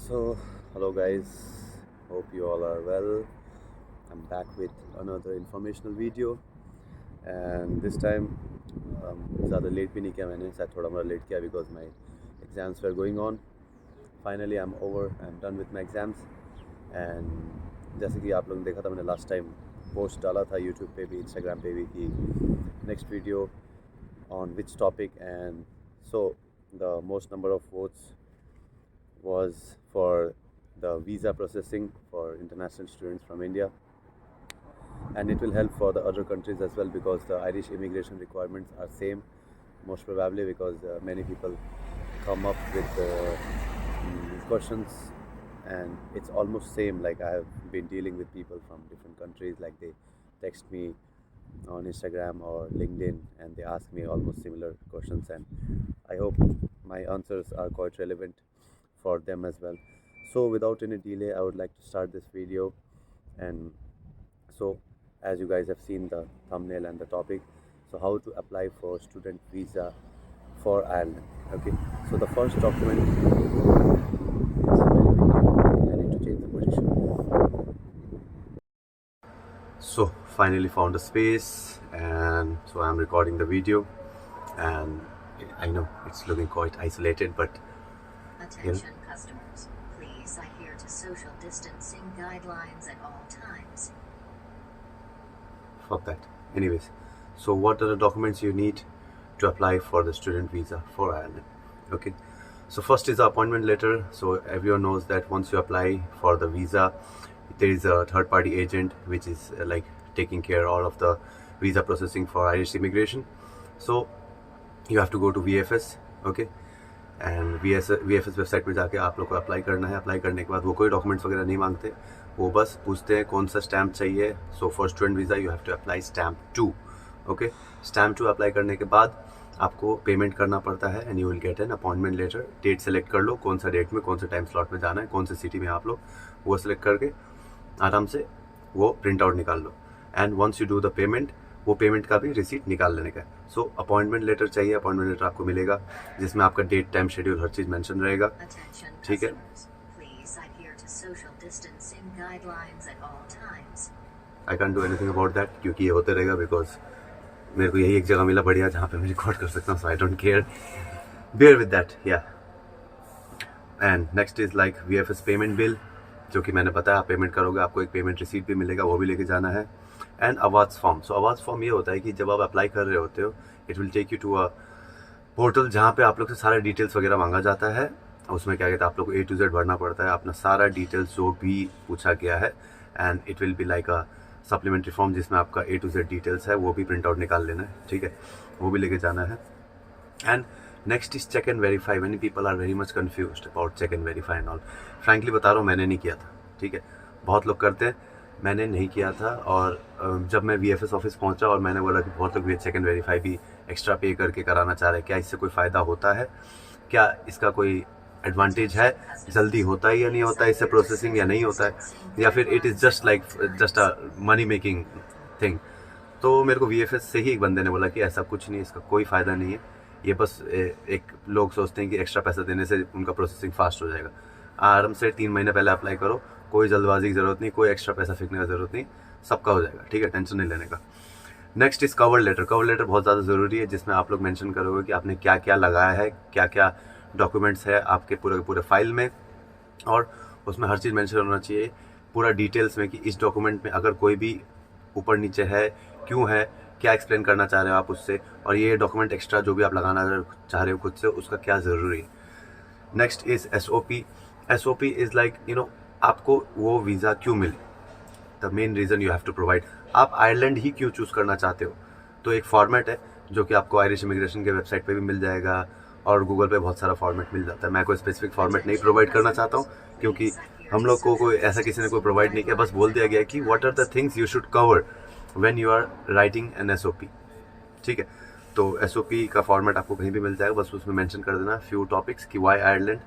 So, hello guys, hope you all are well. I'm back with another informational video and this time ज़्यादा late भी नहीं किया मैंने शायद थोड़ा मोड़ा लेट किया because my exams were going on. Finally I'm done with my exams and जैसे कि आप लोगों ने देखा था मैंने last time post डाला था YouTube पे भी Instagram पे भी कि next video on which topic, and so the most number of votes was for the visa processing for international students from India, and it will help for the other countries as well because the Irish immigration requirements are same, most probably because many people come up with questions and it's almost same. Like I have been dealing with people from different countries, like they text me on Instagram or LinkedIn and they ask me almost similar questions, and I hope my answers are quite relevant for them as well. So without any delay I would like to start this video. And so as you guys have seen the thumbnail and the topic, so how to apply for student visa for Ireland. Okay, so the first document, I need to change the position. So finally found a space and so I'm recording the video, and I know it's looking quite isolated, but attention customers, please adhere to social distancing guidelines at all times. Fuck that. Anyways, so what are the documents you need to apply for the student visa for Ireland? Okay, so first is the appointment letter. So everyone knows that once you apply for the visa, there is a third party agent which is like taking care all of the visa processing for Irish immigration. So you have to go to VFS. Okay, and VFS website में जाके आप लोग को apply करना है. Apply करने के बाद वो कोई डॉक्यूमेंट्स वगैरह नहीं मांगते, वो बस पूछते हैं कौन सा स्टैम्प चाहिए. So for student visa you have to apply stamp 2. Okay, stamp 2 apply करने के बाद आपको पेमेंट करना पड़ता है and you will get an appointment letter. Date select कर लो, कौन सा डेट में कौन सा टाइम स्लॉट में जाना है, कौन सी सिटी में आप लोग, वो सेलेक्ट करके आराम से वो प्रिंट आउट निकाल लो. And once you do the payment, वो पेमेंट का भी रिसीट निकाल लेने का. सो अपॉइंटमेंट लेटर चाहिए. अपॉइंटमेंट लेटर आपको मिलेगा जिसमें आपका डेट, टाइम, शेड्यूल, हर चीज़ मेंशन रहेगा. ठीक है, I can do anything about that क्योंकि ये होते रहेगा बिकॉज मेरे को यही एक जगह मिला बढ़िया जहाँ पे मैं रिकॉर्ड कर सकता हूँ. So I don't care, bear with that. Yeah and next is like VFS payment bill, जो कि मैंने बताया आप पेमेंट करोगे आपको एक पेमेंट रिसीट भी मिलेगा, वो भी लेके जाना है. एंड आवाज़ फॉर्म. सो आवाज़ फॉर्म ये होता है कि जब आप अप्लाई कर रहे होते हो, it will take you to a portal जहाँ पे आप लोग से सारा डिटेल्स वगैरह मांगा जाता है. उसमें क्या कहते हैं, आप लोग को A to Z भरना पड़ता है, अपना सारा डिटेल्स जो भी पूछा गया है. And it will be like a supplementary form जिसमें आपका A to Z डिटेल्स है, वो भी प्रिंट आउट निकाल लेना है. ठीक है, वो भी लेके जाना है. And next is check and verify. Many people are very much confused about check and verify and all. Frankly बता रहा हूँ, मैंने नहीं किया था. ठीक है, बहुत लोग करते हैं, मैंने नहीं किया था. और जब मैं VFS ऑफिस पहुंचा और मैंने बोला कि बहुत लोग चेक एंड वेरीफाई भी एक्स्ट्रा पे करके कराना चाह रहे हैं, क्या इससे कोई फ़ायदा होता है, क्या इसका कोई एडवांटेज है, जल्दी होता है या नहीं होता है इससे प्रोसेसिंग, या नहीं होता है, या फिर it is just a money making thing. तो मेरे को VFS से ही एक बंदे ने बोला कि ऐसा कुछ नहीं, इसका कोई फ़ायदा नहीं है. ये बस एक लोग सोचते हैं कि एक्स्ट्रा पैसा देने से उनका प्रोसेसिंग फास्ट हो जाएगा. आराम से 3 महीने पहले अप्लाई करो, कोई जल्दबाजी की ज़रूरत नहीं, कोई एक्स्ट्रा पैसा फेंकने का ज़रूरत नहीं, सबका हो जाएगा. ठीक है, टेंशन नहीं लेने का. Next is cover letter. Cover letter बहुत ज़्यादा ज़रूरी है, जिसमें आप लोग मेंशन करोगे कि आपने क्या क्या लगाया है, क्या क्या डॉक्यूमेंट्स है आपके पूरे फाइल में, और उसमें हर चीज़ मेंशन होना चाहिए पूरा डिटेल्स में कि इस डॉक्यूमेंट में अगर कोई भी ऊपर नीचे है, क्यों है, क्या एक्सप्लेन करना चाह रहे हो आप उससे, और ये डॉक्यूमेंट एक्स्ट्रा जो भी आप लगाना चाह रहे हो खुद से, उसका क्या ज़रूरी है. Next is SOP. SOP is like आपको वो वीज़ा क्यों मिले, the main reason you have to provide. आप आयरलैंड ही क्यों चूज़ करना चाहते हो. तो एक फॉर्मेट है जो कि आपको आयरिश इमिग्रेशन के वेबसाइट पे भी मिल जाएगा और गूगल पे बहुत सारा फॉर्मेट मिल जाता है. मैं कोई स्पेसिफिक फॉर्मेट नहीं प्रोवाइड करना चाहता हूँ क्योंकि हम लोग को कोई ऐसा किसी ने कोई प्रोवाइड नहीं किया. बस बोल दिया गया कि what are the things you should cover when you are writing an SOP. ठीक है, तो SOP का फॉर्मेट आपको कहीं भी मिल जाएगा, बस उसमें मेंशन कर देना फ्यू टॉपिक्स कि why Ireland,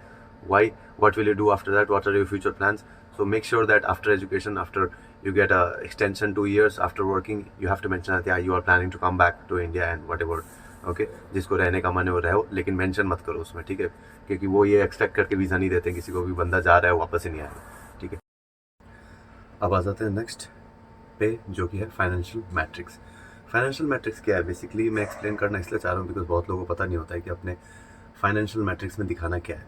why, what will you do after that, what are your future plans. So make sure that after education, after you get a extension 2 years after working, you have to mention that yeah, you are planning to come back to India and whatever okay, जिसको रहने का मन है वो रहो, लेकिन mention मत करो उसमें, ठीक है, क्योंकि वो ये एक्सपेक्ट करके वीज़ा नहीं देते किसी को भी बंदा जा रहा है वापस ही नहीं आएगा, ठीक है। अब आ जाते हैं नेक्स्ट पे, जो कि है फाइनेंशियल मैट्रिक्स। फाइनेंशियल मैट्रिक्स क्या है? बेसिकली मैं एक्सप्लेन करना इसलिए चाह रहा हूँ बिकॉज बहुत लोगों को पता नहीं होता है कि अपने फाइनेंशियल मैट्रिक्स में दिखाना क्या है।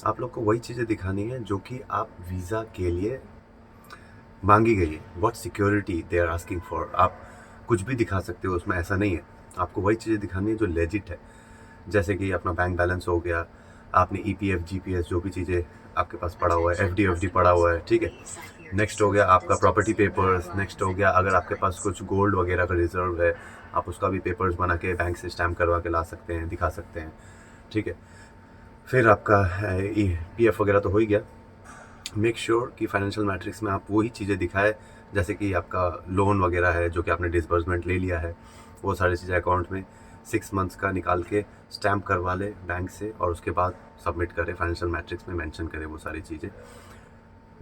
आप लोग को वही चीज़ें दिखानी है जो कि आप वीज़ा के लिए मांगी गई है, what security they are asking for. आप कुछ भी दिखा सकते हो उसमें, ऐसा नहीं है। आपको वही चीज़ें दिखानी है जो लेजिट है, जैसे कि अपना बैंक बैलेंस हो गया, आपने EPF GPS जो भी चीज़ें आपके पास पड़ा हुआ है, FD पड़ा हुआ है, ठीक है। नेक्स्ट हो गया आपका प्रॉपर्टी पेपर्स, नेक्स्ट हो गया अगर आपके पास कुछ गोल्ड वगैरह का रिजर्व है, आप उसका भी पेपर्स बना के बैंक से स्टैम्प करवा के ला सकते हैं, दिखा सकते हैं, ठीक है। फिर आपका PF वगैरह तो हो ही गया। मेक श्योर कि फाइनेंशियल मैट्रिक्स में आप वही चीज़ें दिखाए, जैसे कि आपका लोन वगैरह है जो कि आपने डिसबर्समेंट ले लिया है, वो सारी चीज़ें अकाउंट में 6 मंथ्स का निकाल के स्टैम्प करवा ले बैंक से, और उसके बाद सबमिट करें, फाइनेंशियल मैट्रिक्स में मेंशन करें वो सारी चीज़ें।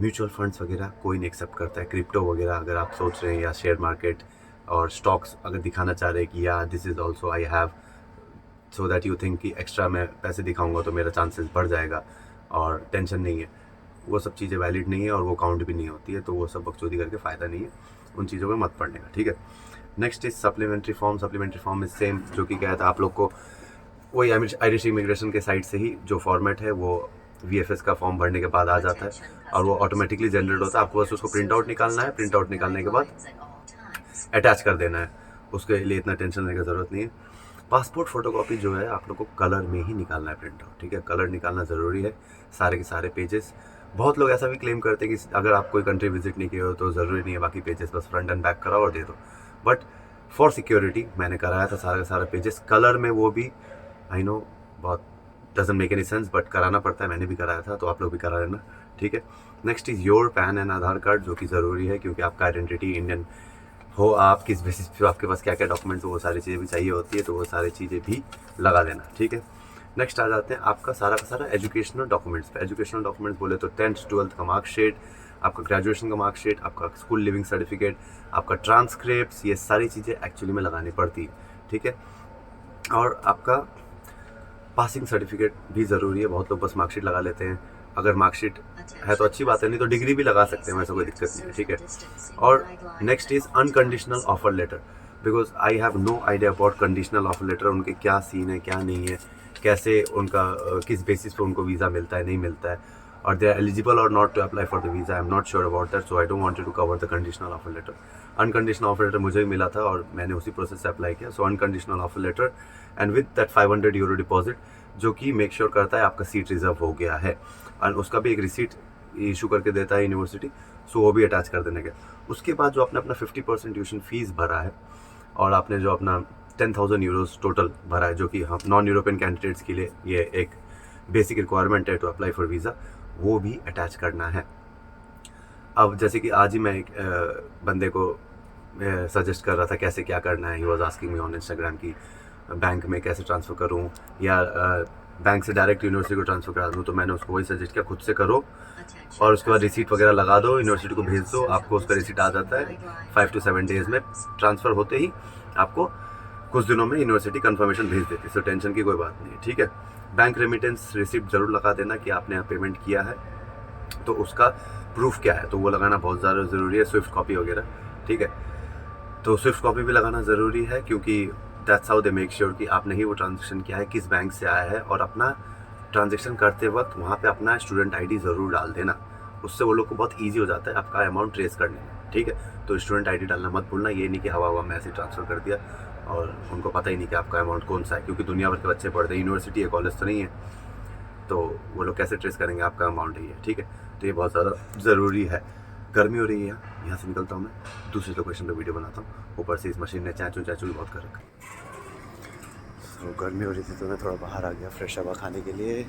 म्यूचुअल फंड्स वगैरह कोई नहीं एक्सेप्ट करता है, क्रिप्टो वगैरह अगर आप सोच रहे हैं, या शेयर मार्केट और स्टॉक्स अगर दिखाना चाह रहे हैं कि या this is also I have, so that you think कि एक्स्ट्रा मैं पैसे दिखाऊंगा तो मेरा चांसेस बढ़ जाएगा और टेंशन नहीं है, वो सब चीज़ें वैलिड नहीं है और वो काउंट भी नहीं होती है, तो वो सब बकचोदी करके फ़ायदा नहीं है, उन चीज़ों में मत पड़ने का, ठीक है। Next is supplementary form. Supplementary form is same, जो कि क्या था, आप लोग को वही आयरिश इमिग्रेशन के साइड से ही जो फॉर्मेट है वो VFS का फॉर्म भरने के बाद आ जाता है और वो ऑटोमेटिकली जनरेट होता है। आपको बस उसको प्रिंट आउट निकालना है, प्रिंट आउट निकालने के बाद अटैच कर देना है, उसके लिए इतना टेंशन लेने की ज़रूरत नहीं है। पासपोर्ट फोटोकॉपी जो है आप लोग को कलर में ही निकालना है प्रिंट आउट, ठीक है, कलर निकालना ज़रूरी है, सारे के सारे पेजेस। बहुत लोग ऐसा भी क्लेम करते हैं कि अगर आप कोई कंट्री विजिट नहीं किए हो तो ज़रूरी नहीं है बाकी पेजेस, बस फ्रंट एंड बैक कराओ और दे दो, बट फॉर सिक्योरिटी मैंने कराया था सारा का सारा पेजेस कलर में, वो भी आई नो बहुत doesn't make any sense, but कराना पड़ता है, मैंने भी कराया था, तो आप लोग भी करा लेना, ठीक है। Next is your pan and Aadhaar card, जो कि ज़रूरी है क्योंकि आपका आइडेंटिटी इंडियन हो, आप किस बेसिस पे आपके पास क्या क्या डॉक्यूमेंट्स हो, वो सारी चीज़ें भी चाहिए होती है, तो वो सारी चीज़ें भी लगा देना, ठीक है। नेक्स्ट आ जाते हैं आपका सारा का सारा एजुकेशनल डॉक्यूमेंट्स पे। एजुकेशनल डॉक्यूमेंट्स बोले तो 10th 12th का मार्कशीट, आपका ग्रेजुएशन का मार्कशीट, आपका स्कूल लिविंग सर्टिफिकेट, आपका ट्रांसक्रिप्ट, ये सारी चीज़ें एक्चुअली में लगानी पड़ती है, ठीक है। और आपका पासिंग सर्टिफिकेट भी ज़रूरी है, बहुत लोग बस मार्कशीट लगा लेते हैं, अगर मार्कशीट है तो अच्छी बात है, नहीं तो डिग्री भी लगा सकते हैं, वैसा कोई दिक्कत नहीं है, ठीक है। और next is unconditional offer letter, because I have no idea about conditional offer letter, उनके क्या सीन है क्या नहीं है, कैसे उनका किस बेसिस पे उनको वीज़ा मिलता है नहीं मिलता है, और दे आर एलिजिबल और not to apply for the visa, I am not sure about that, so I don't want to cover the conditional offer letter. Unconditional offer letter मुझे भी मिला था और मैंने उसी प्रोसेस से अप्लाई किया, so unconditional offer letter and with that 500 euro deposit, जो कि मेक श्योर करता है आपका सीट रिजर्व हो गया है, और उसका भी एक रिसीट इशू करके देता है यूनिवर्सिटी, सो वो भी अटैच कर देने के। उसके बाद जो आपने अपना 50% ट्यूशन फीस भरा है और आपने जो अपना 10,000 यूरोस टोटल भरा है, जो कि हम नॉन यूरोपियन कैंडिडेट्स के लिए ये एक बेसिक रिक्वायरमेंट है टू अप्लाई फॉर वीज़ा, वो भी अटैच करना है। अब जैसे कि आज ही मैं एक बंदे को सजेस्ट कर रहा था कैसे क्या करना है, he was asking me on Instagram की बैंक में कैसे ट्रांसफ़र करूं या बैंक से डायरेक्ट यूनिवर्सिटी को ट्रांसफ़र करा दूं, तो मैंने उसको वही सजेस्ट किया, खुद से करो और उसके बाद रिसीट वगैरह लगा दो, यूनिवर्सिटी को भेज दो, आपको उसका रिसीट आ जाता है 5 to 7 डेज़ में, ट्रांसफ़र होते ही आपको कुछ दिनों में यूनिवर्सिटी कंफर्मेशन भेज देती है, सो टेंशन की कोई बात नहीं है, ठीक है। बैंक रेमिटेंस रिसिप्ट ज़रूर लगा देना कि आपने यहाँ पेमेंट किया है, तो उसका प्रूफ क्या है, तो वो लगाना बहुत ज़्यादा ज़रूरी है, स्विफ्ट कॉपी वगैरह, ठीक है। तो स्विफ्ट कॉपी भी लगाना ज़रूरी है क्योंकि that's how they make sure कि आपने ही वो ट्रांजेक्शन किया है, किस बैंक से आया है, और अपना ट्रांजेक्शन करते वक्त वहाँ पे अपना स्टूडेंट ID ज़रूर डाल देना, उससे वो लोग को बहुत ईजी हो जाता है आपका अमाउंट ट्रेस करने में, ठीक है। तो स्टूडेंट ID डालना मत भूलना, ये नहीं कि हवा में ऐसे ट्रांसफ़र कर दिया और उनको पता ही नहीं कि आपका अमाउंट कौन सा है, क्योंकि दुनिया भर के बच्चे पढ़ते हैं, यूनिवर्सिटी है, कॉलेज तो नहीं है, तो वो लोग कैसे ट्रेस करेंगे आपका अमाउंट है ये, ठीक है। तो ये बहुत ज़्यादा ज़रूरी है। गर्मी हो रही है, यहाँ से निकलता हूँ मैं, दूसरी लोकेशन पे वीडियो बनाता हूँ, ऊपर से इस मशीन ने चैचू भी बहुत कर रखा। तो गर्मी हो रही थी तो मैं थोड़ा बाहर आ गया फ्रेश हवा खाने के लिए,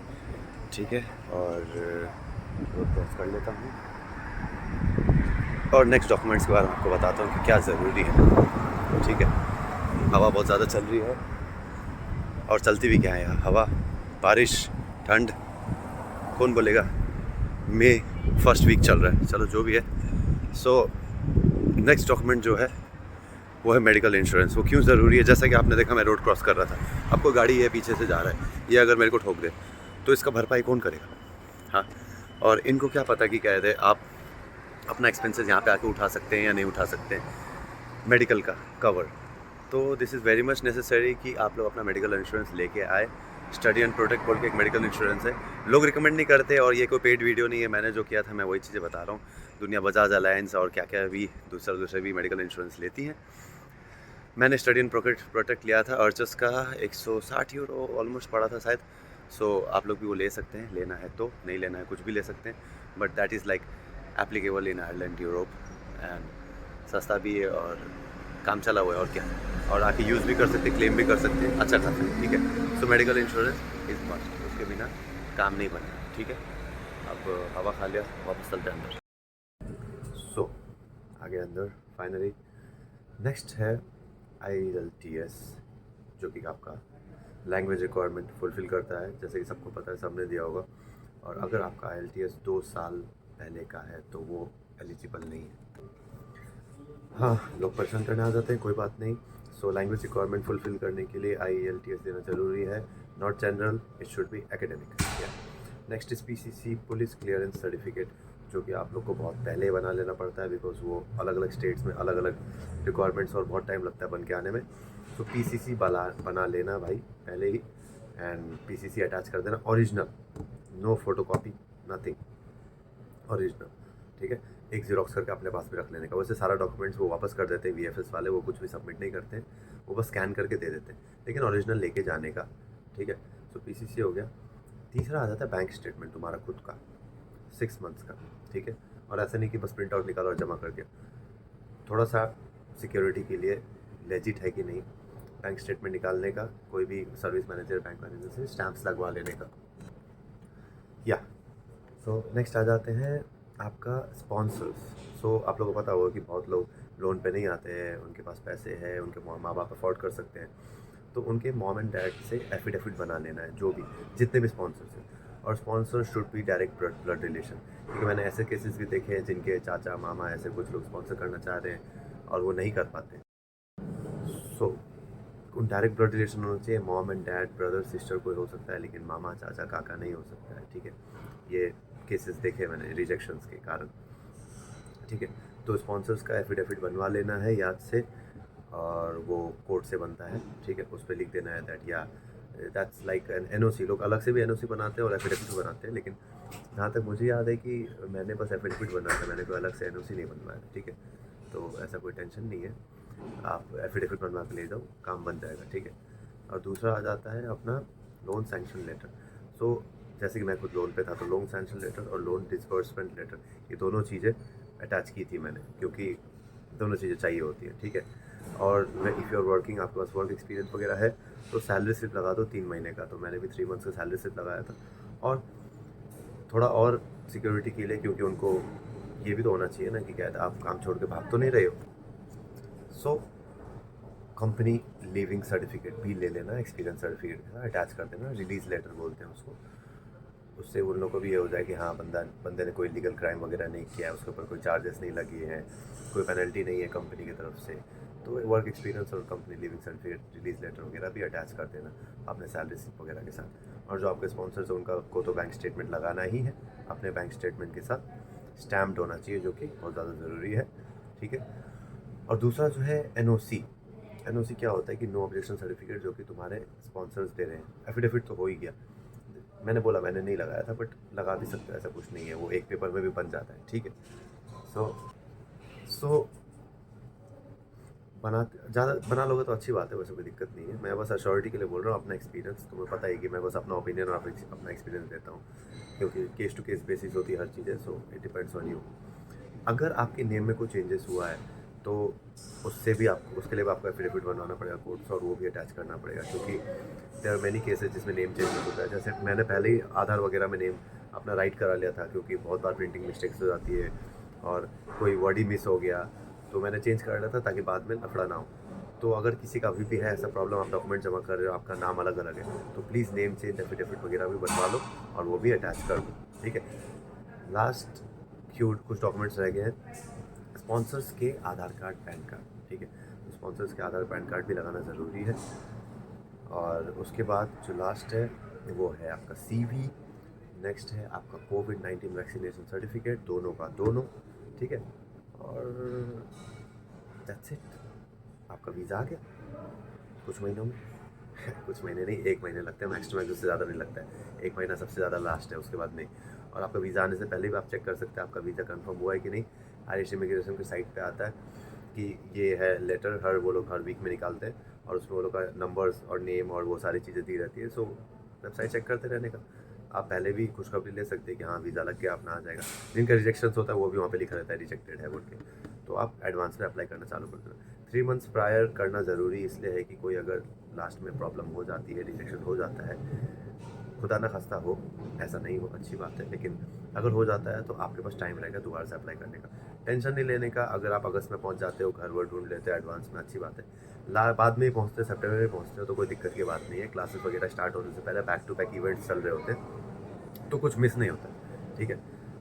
ठीक है, और रोड क्रॉस कर लेता हूँ और नेक्स्ट डॉक्यूमेंट्स के बारे में आपको बताता हूँ कि क्या ज़रूरी है, ठीक है। हवा बहुत ज़्यादा चल रही है और चलती भी क्या है यार, हवा, बारिश, ठंड, कौन बोलेगा, मई फर्स्ट वीक चल रहा है, चलो जो भी है। सो नेक्स्ट डॉक्यूमेंट जो है वो है मेडिकल इंश्योरेंस। वो क्यों ज़रूरी है? जैसा कि आपने देखा मैं रोड क्रॉस कर रहा था, आपको गाड़ी ये पीछे से जा रहा है, ये अगर मेरे को ठोक दे तो इसका भरपाई कौन करेगा? हाँ, और इनको क्या पता कि क्या है, आप अपना एक्सपेंसेस यहाँ पे आके उठा सकते हैं या नहीं उठा सकते हैं मेडिकल का कवर। तो this is very much necessary कि आप लोग अपना मेडिकल इंश्योरेंस लेके आए। स्टडी एंड प्रोटेक्ट बोल के एक मेडिकल इंश्योरेंस है, लोग रिकमेंड नहीं करते, और ये कोई पेड वीडियो नहीं है, मैंने जो किया था मैं वही चीज़ें बता रहा हूँ। दुनिया बजाज अलायंस और क्या क्या भी दूसरे भी मेडिकल इंश्योरेंस लेती हैं। मैंने स्टडी एंड प्रोटेक्ट लिया था, अर्चस का 160 यूरो ऑलमोस्ट पड़ा था शायद। सो आप लोग भी वो ले सकते हैं, लेना है तो, नहीं लेना है कुछ भी ले सकते हैं, but that is like applicable in Ireland Europe, and सस्ता भी है और काम चला हुआ है, और क्या, और आके यूज़ भी कर सकते हैं, क्लेम भी कर सकते हैं, अच्छा खासा है, ठीक है। So medical insurance is must, उसके बिना काम नहीं बनना, ठीक है। अब हवा खा लिया, वापस चलते हैं अंदर। सो आगे अंदर फाइनली नेक्स्ट है IELTS, जो कि आपका लैंग्वेज रिक्वायरमेंट फुलफ़िल करता है, जैसे कि सबको पता है, सबने दिया होगा। और अगर आपका IELTS 2 साल पहले का है तो वो एलिजिबल नहीं है। हाँ, लोग परेशान करने आ जाते हैं, कोई बात नहीं। सो लैंग्वेज रिक्वायरमेंट फुलफ़िल करने के लिए IELTS देना ज़रूरी है, not general, it should be academic. Next is PCC police clearance certificate, जो कि आप लोग को बहुत पहले बना लेना पड़ता है, बिकॉज वो अलग अलग स्टेट्स में अलग अलग रिक्वायरमेंट्स और बहुत टाइम लगता है बन के आने में। तो PCC बना लेना भाई पहले ही, एंड PCC अटैच कर देना original, no photocopy, nothing, original, ठीक है। एक ज़ेरॉक्स करके अपने पास में रख लेने का। वैसे सारा डॉक्यूमेंट्स वो वापस कर देते हैं VFS वाले, वो कुछ भी सबमिट नहीं करते हैं, वो बस स्कैन करके दे देते हैं, लेकिन ओरिजिनल लेके जाने का, ठीक है। सो PCC हो गया। तीसरा आ जाता है बैंक स्टेटमेंट तुम्हारा खुद का 6 मंथ्स का, ठीक है। और ऐसा नहीं कि बस प्रिंट आउट निकाला और जमा कर दिया, थोड़ा सा सिक्योरिटी के लिए लेजिट है कि नहीं, बैंक स्टेटमेंट निकालने का, कोई भी सर्विस मैनेजर, बैंक मैनेजर से स्टैम्प्स लगवा लेने का, या। सो नेक्स्ट आ जाते हैं आपका स्पॉन्सर्स। सो आप लोगों को पता होगा कि बहुत लोग लोन पे नहीं आते हैं, उनके पास पैसे हैं, उनके माँ बाप अफोर्ड कर सकते हैं, तो उनके मॉम एंड डैड से एफिडेविट बना लेना है, जो भी जितने भी स्पॉन्सर्स हैं। और sponsor should be direct blood relation, क्योंकि मैंने ऐसे केसेस भी देखे हैं जिनके चाचा मामा ऐसे कुछ लोग स्पॉन्सर करना चाह रहे हैं और वो नहीं कर पाते। सो डायरेक्ट ब्लड रिलेशन होना चाहिए, mom and dad, brother sister कोई हो सकता है, लेकिन मामा चाचा काका नहीं हो सकता है, ठीक है। ये केसेस देखे मैंने रिजेक्शंस के कारण, ठीक है। तो स्पॉन्सर्स का एफिडेविट बनवा लेना है याद से, और वो कोर्ट से बनता है, ठीक है। उस पर लिख देना है दैट, या दैट्स लाइक एन NOC। लोग अलग से भी NOC बनाते हैं और एफिडेविट भी बनाते हैं, लेकिन जहाँ तक मुझे याद है कि मैंने बस एफिडेविट बनाया था, मैंने कोई अलग से NOC नहीं बनवाया, ठीक है। तो ऐसा कोई टेंशन नहीं है, आप एफिडेविट बनवा के ले जाओ, काम बन जाएगा, ठीक है। और दूसरा आ जाता है अपना लोन सैंक्शन लेटर। सो जैसे कि मैं खुद लोन पे था, तो लोन सैंक्शन लेटर और लोन डिसबर्समेंट लेटर, ये दोनों चीज़ें अटैच की थी मैंने, क्योंकि दोनों चीज़ें चाहिए होती हैं, ठीक है। और इफ़ यू आर वर्किंग, आपके पास वर्क एक्सपीरियंस वगैरह है, तो सैलरी स्लिप लगा दो 3 महीने का। तो मैंने भी 3 मंथ्स का सैलरी स्लिप लगाया था, और थोड़ा और सिक्योरिटी के लिए, क्योंकि उनको ये भी तो होना चाहिए ना कि क्या है, आप काम छोड़ के भाग तो नहीं रहे हो। सो कंपनी लीविंग सर्टिफिकेट भी ले लेना, एक्सपीरियंस सर्टिफिकेट के साथ अटैच कर देना, रिलीज़ लेटर बोलते हैं उसको। उससे उन लोगों को भी ये हो जाए कि हाँ, बंदे ने कोई लीगल क्राइम वगैरह नहीं किया है, उसके ऊपर कोई चार्जेस नहीं लगे हैं, कोई पेनल्टी नहीं है कंपनी की तरफ से। तो वर्क एक्सपीरियंस और company leaving certificate, release letter वगैरह भी अटैच कर देना अपने सैलरी स्लिप वगैरह के साथ। और जो आपके स्पॉन्सर्स हैं उनका को तो बैंक स्टेटमेंट लगाना ही है, अपने बैंक स्टेटमेंट के साथ स्टैम्प्ड होना चाहिए, जो कि बहुत ज़्यादा ज़रूरी है, ठीक है। और दूसरा जो है NOC क्या होता है कि नो ऑब्जेक्शन सर्टिफिकेट, जो कि तुम्हारे स्पॉन्सर्स दे रहे हैं। एफिडेविट तो हो ही गया, मैंने बोला मैंने नहीं लगाया था, बट लगा भी सकते हो, ऐसा कुछ नहीं है, वो एक पेपर में भी बन जाता है, ठीक है। सो ज़्यादा बना लोगे तो अच्छी बात है, वैसे कोई दिक्कत नहीं है। मैं बस अश्योरिटी के लिए बोल रहा हूँ, अपना एक्सपीरियंस तुम्हें पता है कि मैं बस अपना ओपिनियन और अपना एक्सपीरियंस देता हूँ, क्योंकि केस टू केस बेसिस होती है हर चीज़ें। So it depends on you. अगर आपके नेम में कोई चेंजेस हुआ है तो उससे भी आपको, उसके लिए भी आपको एफिडेविट बनवाना पड़ेगा कोर्ट से, और वो भी अटैच करना पड़ेगा, क्योंकि देयर आर मैनी केसेस जिसमें नेम चेंज होता है। जैसे मैंने पहले ही आधार वगैरह में नेम अपना राइट करा लिया था, क्योंकि बहुत बार प्रिंटिंग मिस्टेक्स हो जाती है और कोई वर्ड ही मिस हो गया, तो मैंने चेंज करा लिया था ताकि बाद में लफड़ा ना हो। तो अगर किसी का अभी भी है ऐसा प्रॉब्लम, आप डॉक्यूमेंट जमा कर रहे हो, आपका नाम अलग अलग है, तो प्लीज़ नेम चेंज एफिडेविट वगैरह भी बनवा लो और वो भी अटैच कर दो, ठीक है। लास्ट कुछ डॉक्यूमेंट्स रह गए हैं, स्पॉन्सर्स के आधार कार्ड, पैन कार्ड, ठीक है। स्पॉन्सर्स के आधार पैन कार्ड भी लगाना ज़रूरी है। और उसके बाद जो लास्ट है वो है आपका CV। नेक्स्ट है आपका कोविड-19 वैक्सीनेशन सर्टिफिकेट, दोनों का दोनों, ठीक है। और दैट्स इट, आपका वीज़ा आ गया कुछ महीनों में। कुछ महीने नहीं, 1 महीने लगते हैं मैक्स टू मैक्स, उससे ज़्यादा नहीं लगता है। 1 महीना सबसे ज़्यादा लास्ट है, उसके बाद नहीं। और आपका वीज़ा आने से पहले भी आप चेक कर सकते हैं आपका वीज़ा कंफर्म हुआ है कि नहीं। आयरिश इमिग्रेशन की साइट पे आता है कि ये है लेटर, वो लोग हर वीक में निकालते हैं और उसमें वो लोग का नंबर्स और नेम और वो सारी चीज़ें दी रहती है। सो वेबसाइट चेक करते रहने का। आप पहले भी खुशखबरी ले सकते हैं कि हाँ वीज़ा लग गया, अपना आ जाएगा। जिनका रिजेक्शन होता है वो भी वहाँ पे लिखा रहता है रिजेक्टेड है बोल के, तो आप एडवांस में अप्लाई करना चालू कर दो। 3 मंथ्स प्रायर करना ज़रूरी इसलिए है कि कोई अगर लास्ट में प्रॉब्लम हो जाती है, रिजेक्शन हो जाता है, खुदा ना खास्ता हो, ऐसा नहीं हो, अच्छी बात है, लेकिन अगर हो जाता है तो आपके पास टाइम रहेगा दोबारा से अप्लाई करने का। टेंशन नहीं लेने का। अगर आप अगस्त में पहुंच जाते हो, घर वर ढूंढ लेते हो एडवांस में, अच्छी बात है। बाद में ही पहुंचते, सितंबर में पहुंचते हो तो कोई दिक्कत की बात नहीं है। क्लासेस वगैरह स्टार्ट होने से पहले बैक टू बैक इवेंट्स चल रहे होते हैं तो कुछ मिस नहीं होता, ठीक है।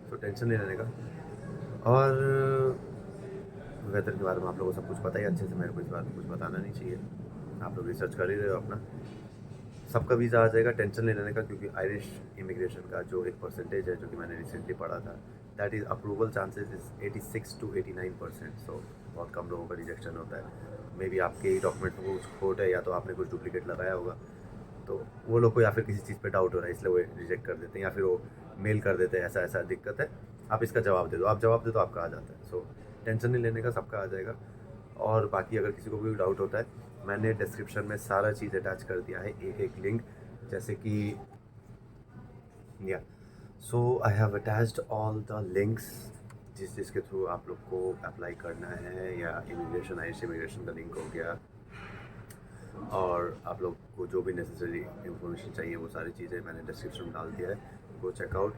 तो टेंशन नहीं लेने का। और वेदर के बारे में आप लोगों को सब कुछ पता ही अच्छे से, मेरे को इस बारे में कुछ बताना नहीं चाहिए। आप लोग रिसर्च कर ही रहे हो अपना। सबका वीज़ा आ जाएगा, टेंशन नहीं लेने का, क्योंकि आयरिश इमिग्रेशन का जो एक परसेंटेज है जो कि मैंने रिसेंटली पढ़ा था, that is approval chances is 86 to 89%। सो बहुत कम लोगों का रिजेक्शन होता है। मे बी आपके ही डॉक्यूमेंट में कुछ खोट है या तो आपने कुछ डुप्लीकेट लगाया होगा, तो वो लोग को या फिर किसी चीज़ पे डाउट हो रहा है इसलिए वो रिजेक्ट कर देते हैं, या फिर वो मेल कर देते हैं ऐसा ऐसा दिक्कत है, आप इसका जवाब दे दो। आप जवाब दे दो, आपका आ जाता है। सो टेंशन नहीं लेने का, सबका आ जाएगा। और बाकी अगर किसी को भी डाउट होता है, मैंने डिस्क्रिप्शन में सारा चीज़ अटैच कर दिया है, एक एक लिंक, जैसे कि yeah so I have attached all the links जिसके थ्रू आप लोग को अप्लाई करना है, या इमिग्रेशन, आयरिश इमिग्रेशन का लिंक हो गया, और आप लोग को जो भी नेसेसरी इंफॉर्मेशन चाहिए वो सारी चीज़ें मैंने डिस्क्रिप्शन में डाल दिया है। गो चेकआउट।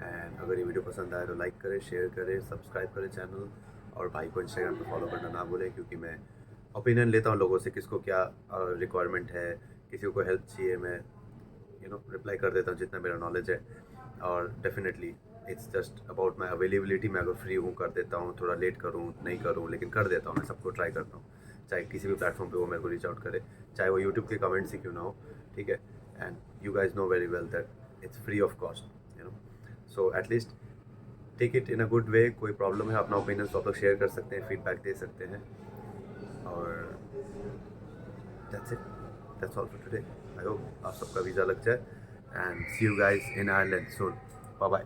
एंड अगर ये वीडियो पसंद आए तो लाइक करें, शेयर करें, सब्सक्राइब करें चैनल, और भाई को इंस्टाग्राम पे फॉलो करना ना भूलें, क्योंकि मैं ओपिनियन लेता हूँ लोगों से, किसको क्या रिक्वायरमेंट है, किसी को हेल्प चाहिए, मैं रिप्लाई कर देता हूँ जितना मेरा नॉलेज है। और definitely it's just about my availability. मैं अगर फ्री हूँ कर देता हूँ, थोड़ा लेट करूँ नहीं करूँ, लेकिन कर देता हूँ, मैं सबको ट्राई करता हूँ, चाहे किसी भी प्लेटफॉर्म पे वो मेरे को रीच आउट करे, चाहे वो यूट्यूब के कमेंट्स ही क्यों ना हो, ठीक है। And you guys know very well that it's free of cost, so at least take it in a good way. कोई प्रॉब्लम है, अपना ओपिनियन तो आप लोग शेयर कर सकते हैं, फीडबैक दे सकते हैं। और that's it, that's all for today. I hope आप सबका वीज़ा लग जाए, and see you guys in Ireland soon. Bye bye.